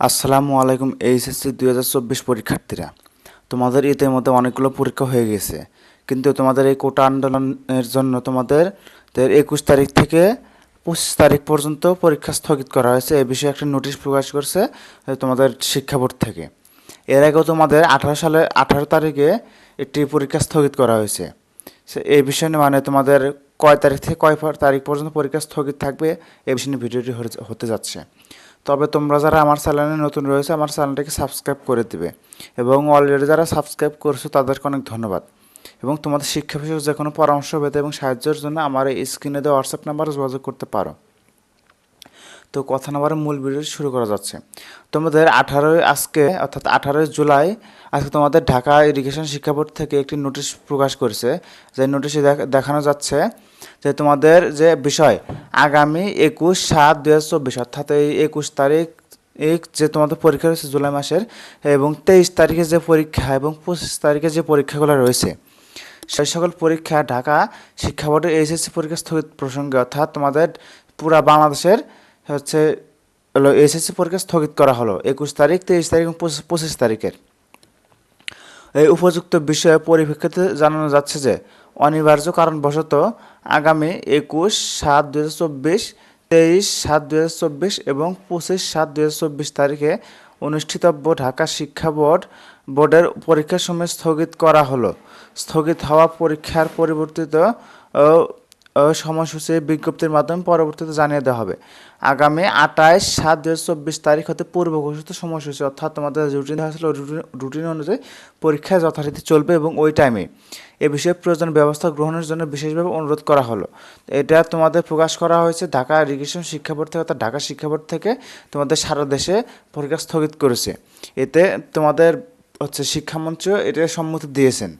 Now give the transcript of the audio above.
আসসালামু আলাইকুম এইচএসসি 2024 পরীক্ষার্থীরা। তোমাদের ইতিমধ্যে অনেকগুলো পরীক্ষা হয়ে গেছে, কিন্তু তোমাদের এই কোটা আন্দোলনের জন্য তোমাদের 21 তারিখ থেকে 25 তারিখ পর্যন্ত পরীক্ষা স্থগিত করা হয়েছে। এই বিষয়ে একটা নোটিশ প্রকাশ করছে তোমাদের শিক্ষা বোর্ড থেকে। এর আগেও তোমাদের 18 তারিখে একটি পরীক্ষা স্থগিত করা হয়েছে। এই বিষয়ে নিয়ে মানে তোমাদের কয় তারিখ থেকে কয় তারিখ পর্যন্ত পরীক্ষা স্থগিত থাকবে এই বিষয়ে নিয়ে ভিডিওটি হতে যাচ্ছে। তবে তোমরা যারা আমার চ্যানেলে নতুন রয়েছে আমার চ্যানেলটিকে সাবস্ক্রাইব করে দিবে, এবং অলরেডি যারা সাবস্ক্রাইব করছো তাদেরকে অনেক ধন্যবাদ। এবং তোমাদের শিক্ষা বিষয়ক যে কোনো পরামর্শ পেতে এবং সাহায্যের জন্য আমার এই স্ক্রিনে দেওয়া হোয়াটসঅ্যাপ নাম্বারে যোগাযোগ করতে পারো। তো কথা না বাড়ে মূল ভিডিও শুরু করা যাচ্ছে। তোমাদের অর্থাৎ 18 জুলাই আজকে তোমাদের ঢাকা এডুকেশন শিক্ষা বোর্ড থেকে একটি নোটিশ প্রকাশ করেছে। যে নোটিশে দেখানো যাচ্ছে যে তোমাদের যে বিষয় আগামী 21/7/2024 অর্থাৎ এই 21 তারিখ যে তোমাদের পরীক্ষা রয়েছে জুলাই মাসের, এবং 23 তারিখে যে পরীক্ষা এবং 25 তারিখে যে পরীক্ষাগুলো রয়েছে সেই সকল পরীক্ষা ঢাকা শিক্ষা বোর্ডের এইচএসসি পরীক্ষা স্থগিত প্রসঙ্গে, অর্থাৎ তোমাদের পুরা বাংলাদেশের হচ্ছে এইচএসসি পরীক্ষা স্থগিত করা হলো 21 তারিখ, 23 তারিখ এবং 25 তারিখের। এই উপযুক্ত বিষয়ে পরিপ্রেক্ষিতে জানানো যাচ্ছে যে অনিবার্য কারণবশত আগামী 21/7/2024, 23/7/2024 এবং 25/7/2024 তারিখে অনুষ্ঠিতব্য ঢাকা শিক্ষা বোর্ডের পরীক্ষাসমূহ স্থগিত করা হলো। স্থগিত হওয়া পরীক্ষার পরিবর্তিত সময়সূচি বিজ্ঞপ্তির মাধ্যমে পরবর্তীতে জানিয়ে দেওয়া হবে। আগামী 28/7/2024 তারিখ হতে পূর্ব ঘোষিত সময়সূচি, অর্থাৎ তোমাদের রুটিন দেওয়া হয়েছিল রুটিন অনুযায়ী পরীক্ষা যথারীতি চলবে এবং ওই টাইমে এ বিষয়ে প্রয়োজন ব্যবস্থা গ্রহণের জন্য বিশেষভাবে অনুরোধ করা হলো। এটা তোমাদের প্রকাশ করা হয়েছে ঢাকা এডুকেশন শিক্ষা বোর্ড থেকে, অর্থাৎ ঢাকা শিক্ষা বোর্ড থেকে তোমাদের সারা দেশে পরীক্ষা স্থগিত করেছে। এতে তোমাদের শিক্ষামন্ত্রী এটা সম্মতি দিয়েছেন।